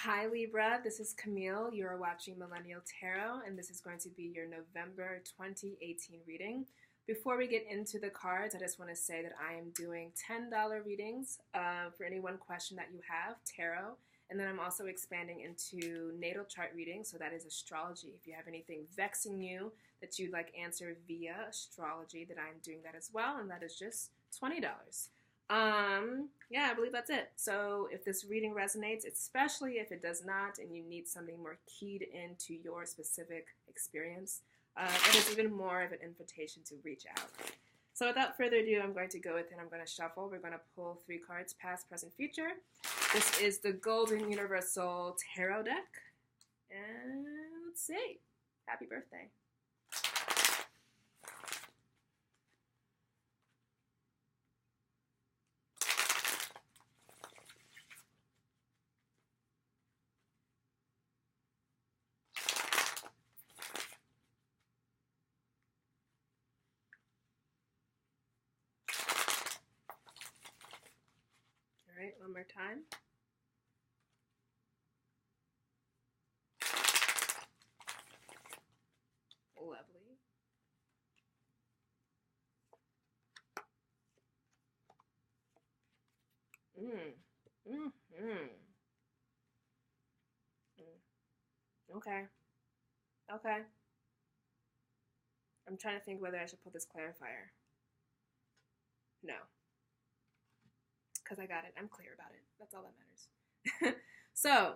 Hi Libra, this is Camille. You are watching Millennial Tarot, and this is going to be your November 2018 reading. Before we get into the cards, I just want to say that I am doing $10 readings for any one question that you have, tarot, and then I'm also expanding into natal chart readings, so that is astrology. If you have anything vexing you that you'd like answered via astrology, that I'm doing that as well, and that is just $20. Yeah, I believe that's it. So if this reading resonates, especially if it does not and you need something more keyed into your specific experience, it is even more of an invitation to reach out. So without further ado, I'm going to go with it. I'm going to shuffle. We're going to pull 3 cards, past, present, future. This is the Golden Universal Tarot deck. And let's see. Happy birthday. All right, one more time. Lovely. Okay. Okay. I'm trying to think whether I should put this clarifier. No. Because I got it. I'm clear about it. That's all that matters. So,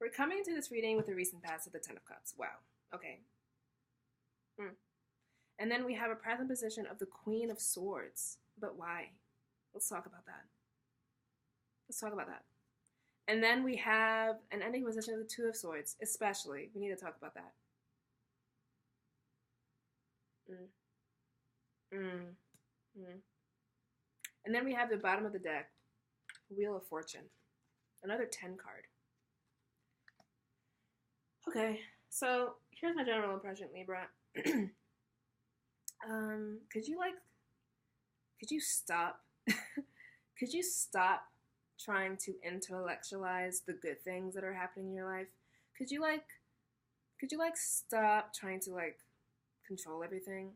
we're coming into this reading with the recent past of the Ten of Cups. Wow. Okay. And then we have a present position of the Queen of Swords. But why? Let's talk about that. Let's talk about that. And then we have an ending position of the Two of Swords, especially. We need to talk about that. And then we have the bottom of the deck, Wheel of Fortune. Another 10 card. Okay, so here's my general impression, Libra. Could you stop? Could you stop trying to intellectualize the good things that are happening in your life? Could you stop trying to control everything?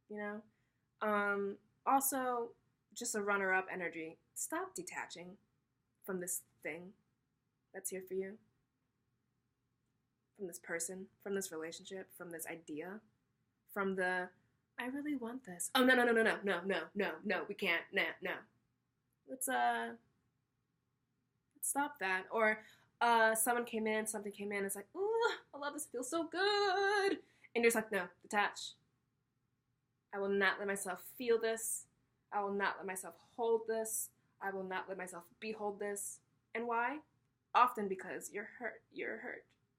You know? Also, just a runner-up energy. Stop detaching from this thing that's here for you. From this person, from this relationship, from this idea, from the, I really want this. Oh, no, we can't, no. Let's stop that. Or something came in, it's like, ooh, I love this, it feels so good. And you're just like, no, detach. I will not let myself feel this. I will not let myself hold this. I will not let myself behold this. And why? Often because you're hurt,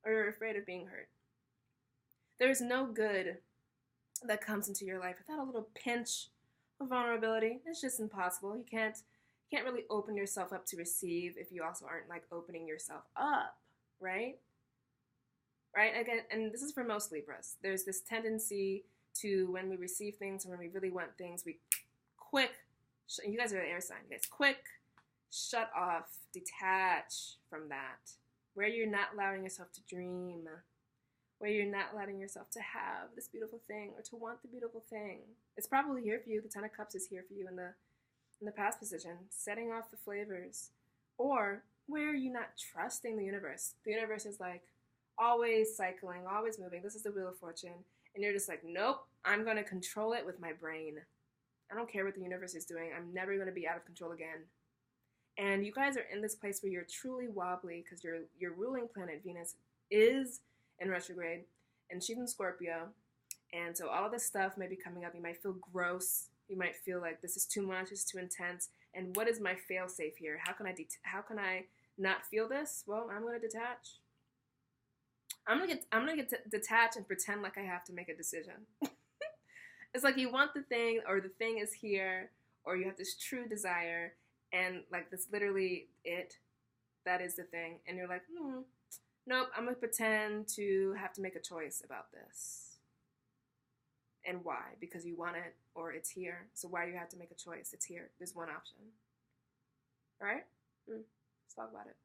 or you're afraid of being hurt. There is no good that comes into your life without a little pinch of vulnerability. It's just impossible. You can't really open yourself up to receive if you also aren't opening yourself up, right? Right? Again, and this is for most Libras. There's this tendency to, when we receive things or when we really want things, we you guys are the air sign, guys. Quick, shut off, detach from that. Where you're not allowing yourself to dream, where you're not allowing yourself to have this beautiful thing or to want the beautiful thing. It's probably here for you. The Ten of Cups is here for you in the past position, setting off the flavors. Or where you're not trusting the universe. The universe is always cycling, always moving. This is the Wheel of Fortune. And you're just like, nope, I'm going to control it with my brain. I don't care what the universe is doing. I'm never going to be out of control again. And you guys are in this place where you're truly wobbly because your ruling planet, Venus, is in retrograde. And she's in Scorpio. And so all of this stuff may be coming up. You might feel gross. You might feel like this is too much. This is too intense. And what is my fail-safe here? How can I not feel this? Well, I'm going to detach. I'm gonna get detached and pretend like I have to make a decision. It's like you want the thing, or the thing is here, or you have this true desire, and this literally that is the thing, and you're like, nope, I'm gonna pretend to have to make a choice about this. And why? Because you want it, or it's here. So why do you have to make a choice? It's here. There's one option. All right? Let's talk about it.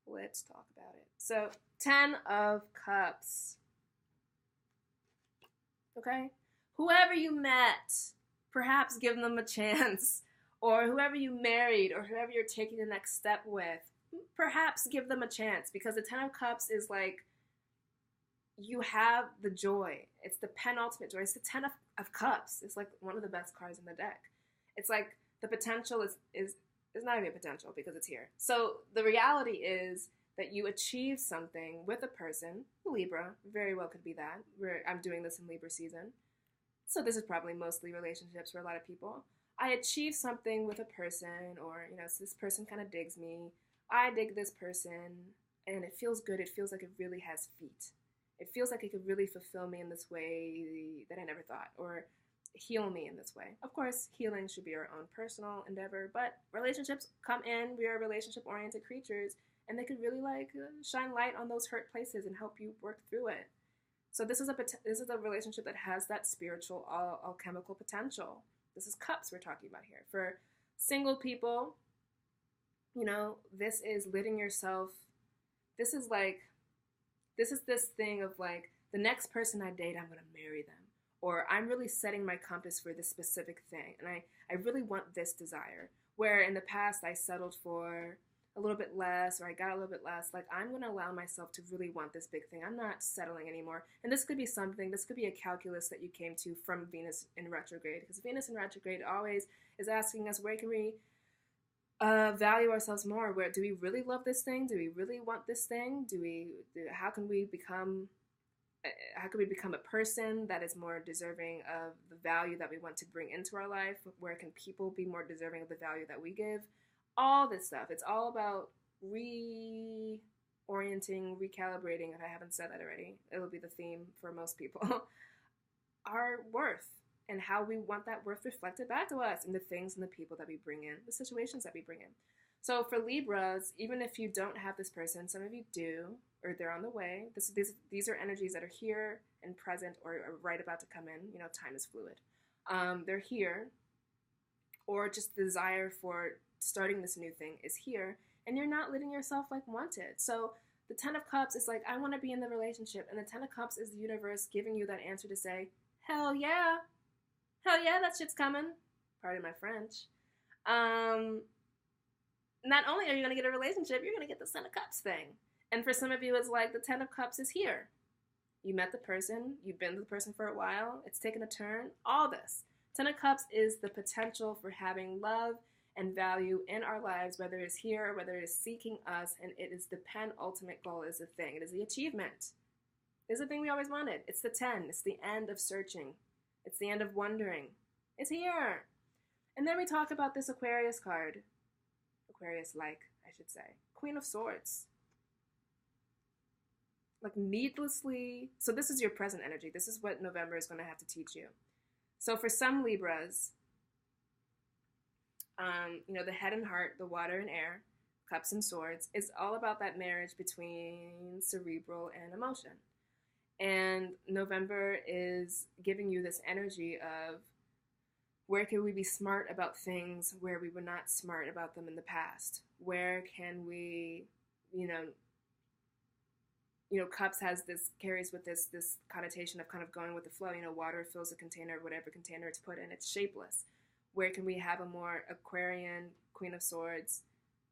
Let's talk about it. So, 10 of Cups. Okay? Whoever you met, perhaps give them a chance. Or whoever you married, or whoever you're taking the next step with, perhaps give them a chance. Because the 10 of Cups is like, you have the joy. It's the penultimate joy. It's the 10 of Cups. It's like one of the best cards in the deck. It's like the potential is not even a potential because it's here. So the reality is that you achieve something with a person, Libra, very well could be that. I'm doing this in Libra season. So this is probably mostly relationships for a lot of people. I achieve something with a person, or, so this person kind of digs me. I dig this person, and it feels good. It feels like it really has feet. It feels like it could really fulfill me in this way that I never thought, or heal me in this way. Of course, healing should be our own personal endeavor, but relationships come in. We are relationship-oriented creatures, and they could really shine light on those hurt places and help you work through it. So this is a relationship that has that spiritual, alchemical potential. This is Cups we're talking about here. For single people, this is letting yourself. This is this thing of the next person I date, I'm going to marry them. Or I'm really setting my compass for this specific thing. And I really want this desire. Where in the past I settled for a little bit less, or I got a little bit less. I'm going to allow myself to really want this big thing. I'm not settling anymore. And this could be a calculus that you came to from Venus in retrograde. Because Venus in retrograde always is asking us, where can we value ourselves more? Where do we really love this thing? Do we really want this thing? How can we become a person that is more deserving of the value that we want to bring into our life? Where can people be more deserving of the value that we give? All this stuff. It's all about reorienting, recalibrating. If I haven't said that already, it'll be the theme for most people. Our worth. And how we want that worth reflected back to us in the things and the people that we bring in, the situations that we bring in. So for Libras, even if you don't have this person, some of you do, or they're on the way. These are energies that are here and present, or are right about to come in. Time is fluid. They're here, or just the desire for starting this new thing is here, and you're not letting yourself want it. So the 10 of Cups is I want to be in the relationship, and the 10 of Cups is the universe giving you that answer to say, hell yeah. Hell yeah, that shit's coming. Pardon my French. Not only are you going to get a relationship, you're going to get the 10 of Cups thing. And for some of you, it's the 10 of Cups is here. You met the person. You've been with the person for a while. It's taken a turn. All this. 10 of Cups is the potential for having love and value in our lives, whether it's here or whether it is seeking us. And it is the penultimate goal is the thing. It is the achievement. It's the thing we always wanted. It's the 10. It's the end of searching. It's the end of wondering. It's here. And then we talk about this Aquarius card. Aquarius-like, I should say. Queen of Swords. Needlessly. So this is your present energy. This is what November is going to have to teach you. So for some Libras, the head and heart, the water and air, Cups and Swords, is all about that marriage between cerebral and emotion. And November is giving you this energy of where can we be smart about things where we were not smart about them in the past? Where can we, Cups carries with this connotation of kind of going with the flow. Water fills a container, whatever container it's put in, it's shapeless. Where can we have a more Aquarian, Queen of Swords,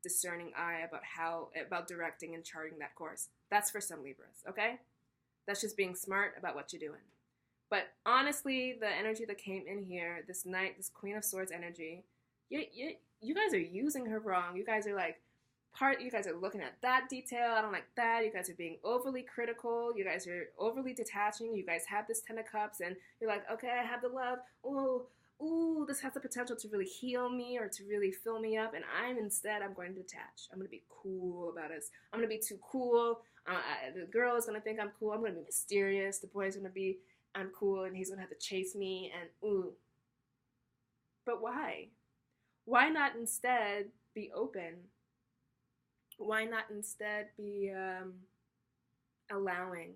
discerning eye about directing and charting that course? That's for some Libras, okay? That's just being smart about what you're doing. But honestly, the energy that came in here, this night, this Queen of Swords energy, you guys are using her wrong. You guys are you guys are looking at that detail. I don't like that. You guys are being overly critical. You guys are overly detaching. You guys have this 10 of Cups, and you're like, okay, I have the love. Ooh, this has the potential to really heal me or to really fill me up. And I'm going to detach. I'm going to be cool about this. I'm going to be too cool. The girl is going to think I'm cool. I'm going to be mysterious. The boy is going to be, I'm cool, and he's going to have to chase me, and ooh. But why? Why not instead be open? Why not instead be allowing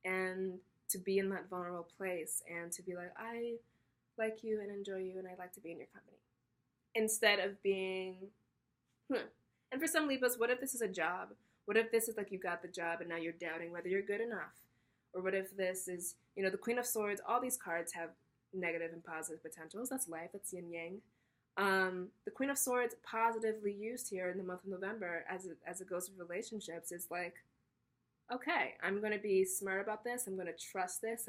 and to be in that vulnerable place and to be like, I like you and enjoy you and I'd like to be in your company. Instead of being And for some Libras, what if this is a job? What if this is like you got the job and now you're doubting whether you're good enough? Or what if this is, the Queen of Swords, all these cards have negative and positive potentials. That's life, that's yin yang. The Queen of Swords positively used here in the month of November as it goes with relationships is like, okay, I'm going to be smart about this. I'm going to trust this.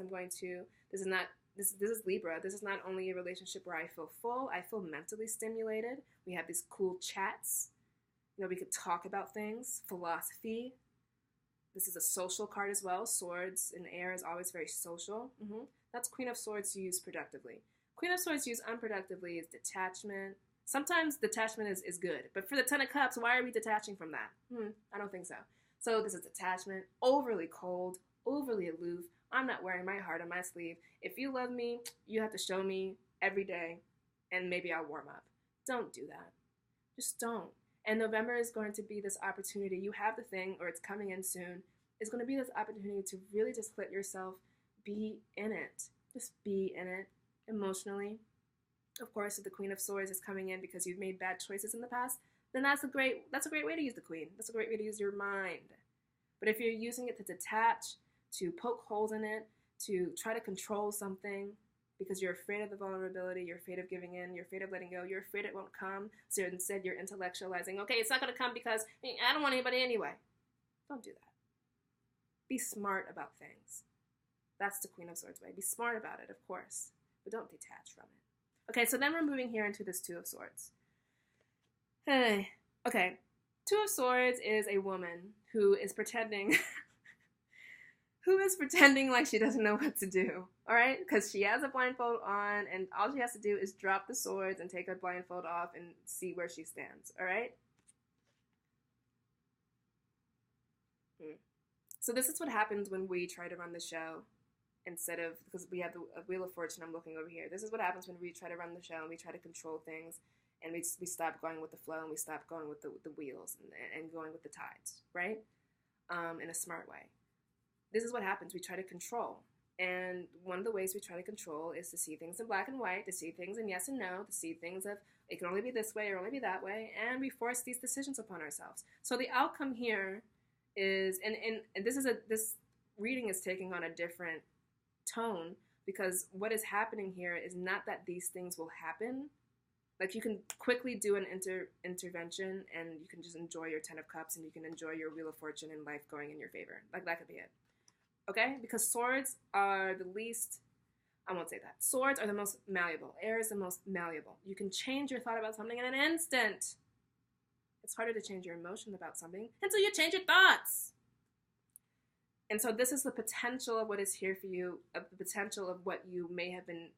This is Libra. This is not only a relationship where I feel full, I feel mentally stimulated. We have these cool chats. We could talk about things, philosophy. This is a social card as well. Swords in air is always very social. That's Queen of Swords used productively. Queen of Swords used unproductively is detachment. Sometimes detachment is good, but for the Ten of Cups, why are we detaching from that? I don't think so. So this is detachment, overly cold, overly aloof. I'm not wearing my heart on my sleeve. If you love me, you have to show me every day, and maybe I'll warm up. Don't do that. Just don't. And November is going to be this opportunity. You have the thing, or it's coming in soon. It's going to be this opportunity to really just let yourself be in it. Just be in it emotionally. Of course, if the Queen of Swords is coming in because you've made bad choices in the past, then that's a great way to use the Queen. That's a great way to use your mind. But if you're using it to detach, to poke holes in it, to try to control something because you're afraid of the vulnerability, you're afraid of giving in, you're afraid of letting go, you're afraid it won't come, so instead you're intellectualizing, okay, it's not going to come because I don't want anybody anyway. Don't do that. Be smart about things. That's the Queen of Swords way. Be smart about it, of course, but don't detach from it. Okay, so then we're moving here into this Two of Swords. Okay, Two of Swords is a woman who is pretending like she doesn't know what to do, all right? Because she has a blindfold on, and all she has to do is drop the swords and take her blindfold off and see where she stands, all right? So this is what happens when we try to run the show instead of, because we have the Wheel of Fortune, I'm looking over here. This is what happens when we try to run the show and we try to control things, and we stop going with the flow and we stop going with the wheels and going with the tides, right? In a smart way. This is what happens. We try to control. And one of the ways we try to control is to see things in black and white, to see things in yes and no, to see things of it can only be this way or only be that way, and we force these decisions upon ourselves. So the outcome here is, and this reading is taking on a different tone, because what is happening here is not that these things will happen. Like, you can quickly do an intervention and you can just enjoy your Ten of Cups and you can enjoy your Wheel of Fortune and life going in your favor. Like, that could be it. Okay? Because swords are the least, I won't say that. Swords are the most malleable. Air is the most malleable. You can change your thought about something in an instant. It's harder to change your emotion about something until you change your thoughts. And so this is the potential of what is here for you, of the potential of what you may have been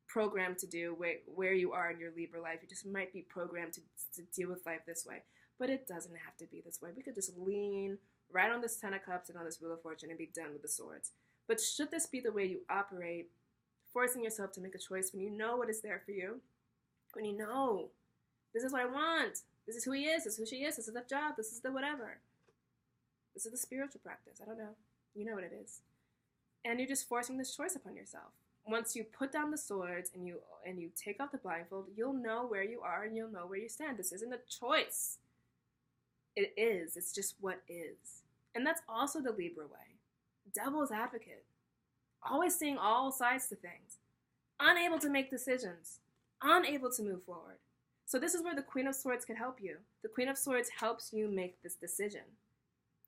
programmed to do, where you are in your Libra life. You just might be programmed to deal with life this way. But it doesn't have to be this way. We could just lean right on this Ten of Cups and on this Wheel of Fortune and be done with the swords. But should this be the way you operate, forcing yourself to make a choice when you know what is there for you, when you know, this is what I want, this is who he is, this is who she is, this is the job, this is the whatever. This is the spiritual practice, I don't know. You know what it is. And you're just forcing this choice upon yourself. Once you put down the swords and you take off the blindfold, you'll know where you are and you'll know where you stand. This isn't a choice. It is. It's just what is. And that's also the Libra way. Devil's advocate. Always seeing all sides to things. Unable to make decisions. Unable to move forward. So this is where the Queen of Swords can help you. The Queen of Swords helps you make this decision.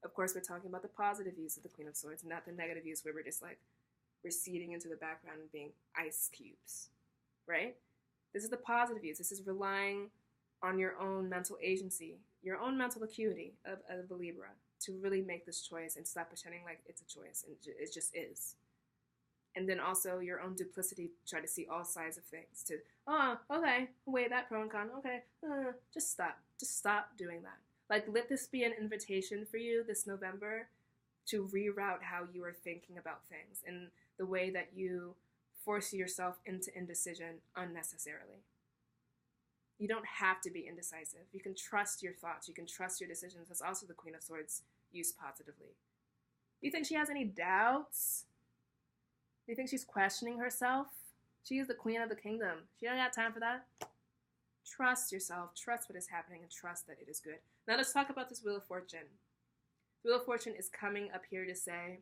Of course, we're talking about the positive use of the Queen of Swords, not the negative use where we're just like receding into the background and being ice cubes, right? This is the positive use. This is relying on your own mental agency, your own mental acuity of the Libra to really make this choice and stop pretending like it's a choice and it just is. And then also your own duplicity, try to see all sides of things to, oh, okay, weigh that pro and con, okay, just stop. Just stop doing that. Like, let this be an invitation for you this November to reroute how you are thinking about things and the way that you force yourself into indecision unnecessarily. You don't have to be indecisive. You can trust your thoughts. You can trust your decisions. That's also the Queen of Swords used positively. Do you think she has any doubts? Do you think she's questioning herself? She is the queen of the kingdom. She don't got time for that. Trust yourself, trust what is happening, and trust that it is good. Now let's talk about this Wheel of Fortune. Wheel of Fortune is coming up here to say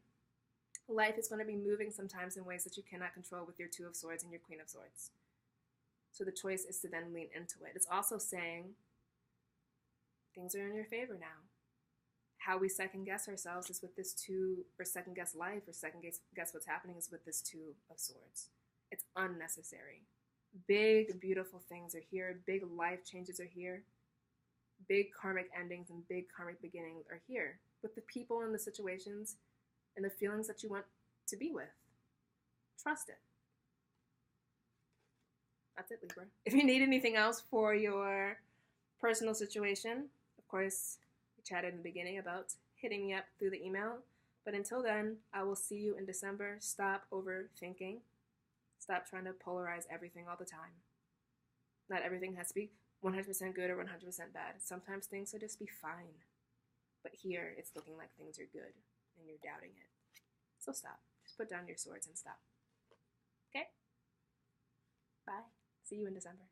life is going to be moving sometimes in ways that you cannot control with your Two of Swords and your Queen of Swords. So the choice is to then lean into it. It's also saying things are in your favor now. How we second guess ourselves is with this or second guess life, or second guess what's happening is with this Two of Swords. It's unnecessary. Big, beautiful things are here. Big life changes are here. Big karmic endings and big karmic beginnings are here with the people and the situations and the feelings that you want to be with. Trust it. That's it, Libra. If you need anything else for your personal situation, of course, we chatted in the beginning about hitting me up through the email. But until then, I will see you in December. Stop overthinking. Stop trying to polarize everything all the time. Not everything has to be 100% good or 100% bad. Sometimes things will just be fine. But here, it's looking like things are good, and you're doubting it. So stop. Just put down your swords and stop. Okay? Bye. See you in December.